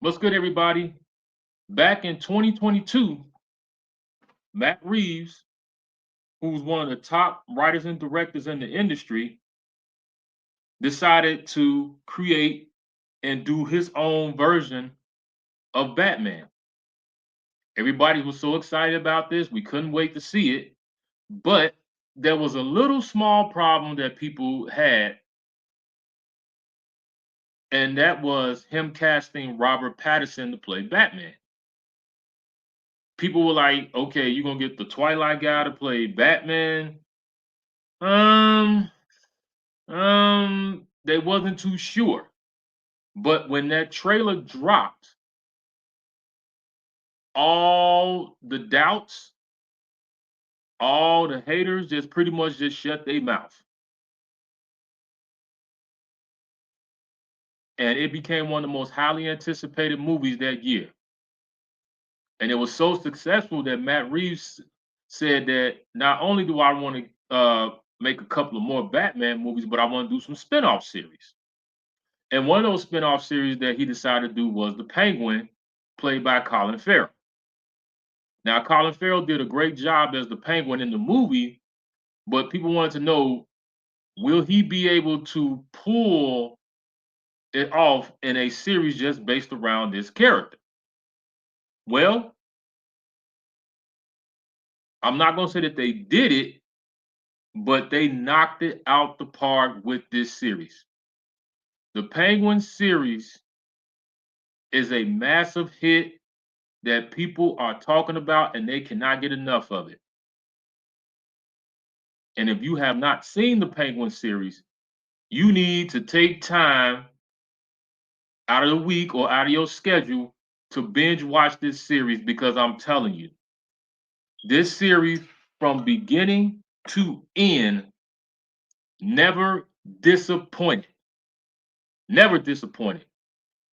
What's good, everybody? Back in 2022, Matt Reeves, who's one of the top writers and directors in the industry, decided to create and do his own version of Batman. Everybody was so excited about this, we couldn't wait to see it. But there was a little small problem that people had, and that was him casting Robert Pattinson to play Batman. People were like, okay, you're gonna get the Twilight guy to play Batman. Um, they wasn't too sure. But when that trailer dropped, all the doubts, all the haters just pretty much just shut their mouth. And it became one of the most highly anticipated movies that year. And it was so successful that Matt Reeves said that not only do I want to make a couple of more Batman movies, but I want to do some spin-off series. And one of those spin-off series that he decided to do was The Penguin, played by Colin Farrell. Now, Colin Farrell did a great job as the Penguin in the movie, but people wanted to know, will he be able to pull it off in a series just based around this character? Well, I'm not going to say that they did it, but they knocked it out the park with this series. The Penguin series is a massive hit that people are talking about and they cannot get enough of it. And if you have not seen the Penguin series, you need to take time out of the week or out of your schedule to binge watch this series because I'm telling you, this series from beginning to end never disappointed. Never disappointed.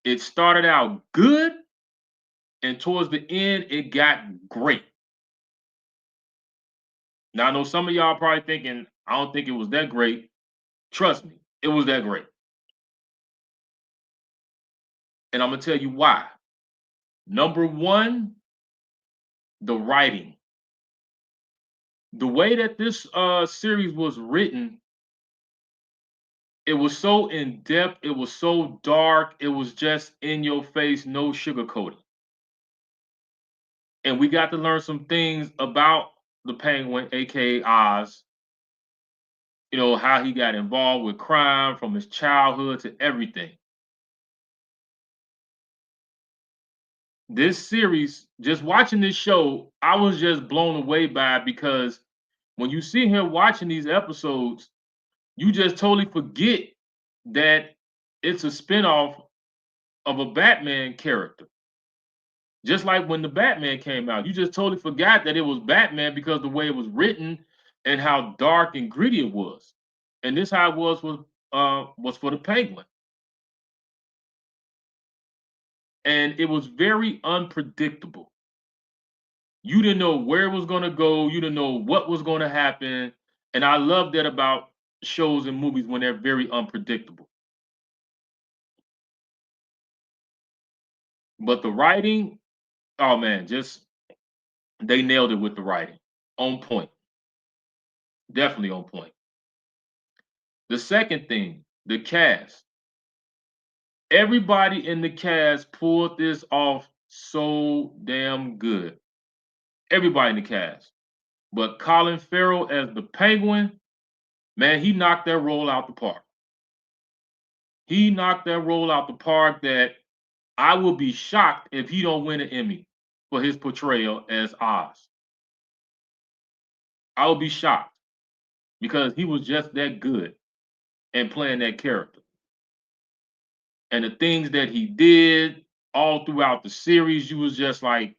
It started out good, and towards the end, it got great. Now, I know some of y'all probably thinking, I don't think it was that great. Trust me, it was that great. And I'm going to tell you why. Number one, the writing. The way that this series was written, it was so in depth, it was so dark, it was just in your face, no sugarcoating. And we got to learn some things about the Penguin, aka Oz. You know, how he got involved with crime from his childhood to everything. This series, just watching this show, I was just blown away by it because when you see him watching these episodes, you just totally forget that it's a spinoff of a Batman character. Just like when the Batman came out, you just totally forgot that it was Batman because the way it was written and how dark and gritty it was. And this how it was for the Penguin. And it was very unpredictable. You didn't know where it was going to go, you didn't know what was going to happen, and I love that about shows and movies when they're very unpredictable. But the writing, oh man, just they nailed it with the writing. On point. Definitely on point. The second thing, the cast. Everybody in the cast pulled this off so damn good. Everybody in the cast. But Colin Farrell as the Penguin, man, he knocked that role out the park. He knocked that role out the park that I will be shocked if he don't win an Emmy for his portrayal as Oz. I will be shocked because he was just that good in playing that character. And the things that he did all throughout the series, you was just like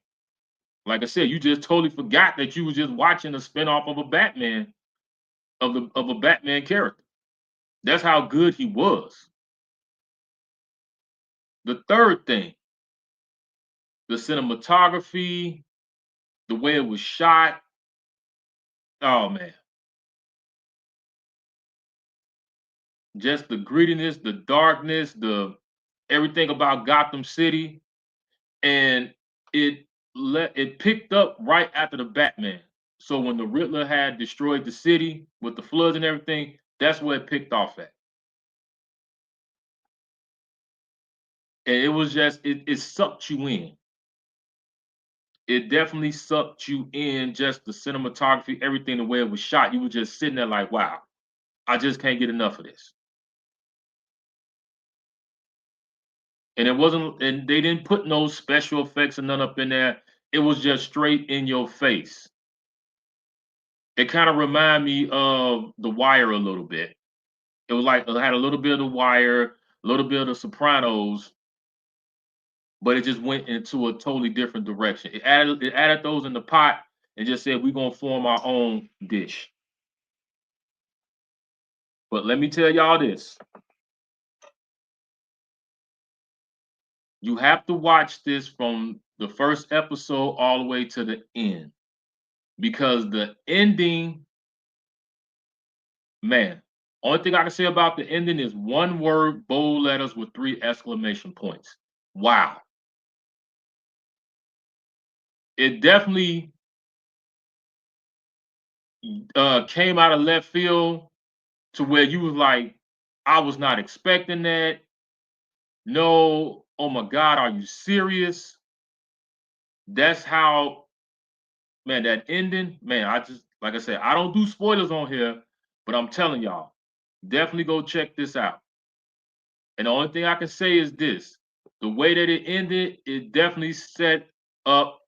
I said, you just totally forgot that you was just watching a spinoff of a Batman of a Batman character. That's how good he was. The third thing, the cinematography, the way it was shot. Oh man, just the grittiness, the darkness, the everything about Gotham City. and it picked up right after the Batman. So when the Riddler had destroyed the city with the floods and everything, that's where it picked off at. And it was just it sucked you in. It definitely sucked you in, just the cinematography, everything, the way it was shot. You were just sitting there like, wow, I just can't get enough of this. And it wasn't, and they didn't put no special effects or none up in there. It was just straight in your face. It kind of reminded me of The Wire a little bit. It was like it had a little bit of The Wire, a little bit of The Sopranos, but it just went into a totally different direction. It added those in the pot and just said we're gonna form our own dish. But let me tell y'all this: you have to watch this from the first episode all the way to the end because the ending, man. Only thing I can say about the ending is one word, bold letters with 3 exclamation points. Wow. It definitely came out of left field to where you was like, I was not expecting that. No, oh my God, are you serious? That's how, man, that ending, man, I just, like I said, I don't do spoilers on here, but I'm telling y'all, definitely go check this out. And the only thing I can say is this: the way that it ended, it definitely set up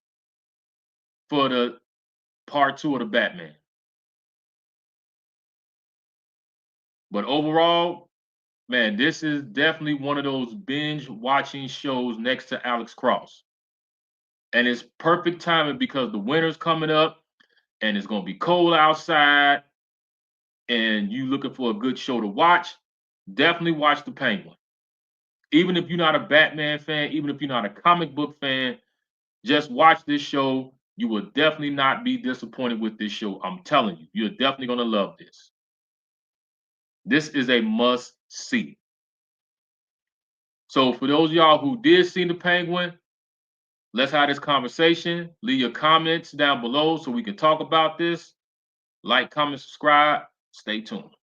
for the part two of the Batman. But overall, man, this is definitely one of those binge watching shows next to Alex Cross. And it's perfect timing because the winter's coming up and it's gonna be cold outside and you looking for a good show to watch, definitely watch The Penguin. Even if you're not a Batman fan, even if you're not a comic book fan, just watch this show. You will definitely not be disappointed with this show. I'm telling you, you're definitely gonna love this. This is a must see. So for those of y'all who did see The Penguin, let's have this conversation. Leave your comments down below so we can talk about this. Like, comment, subscribe. Stay tuned.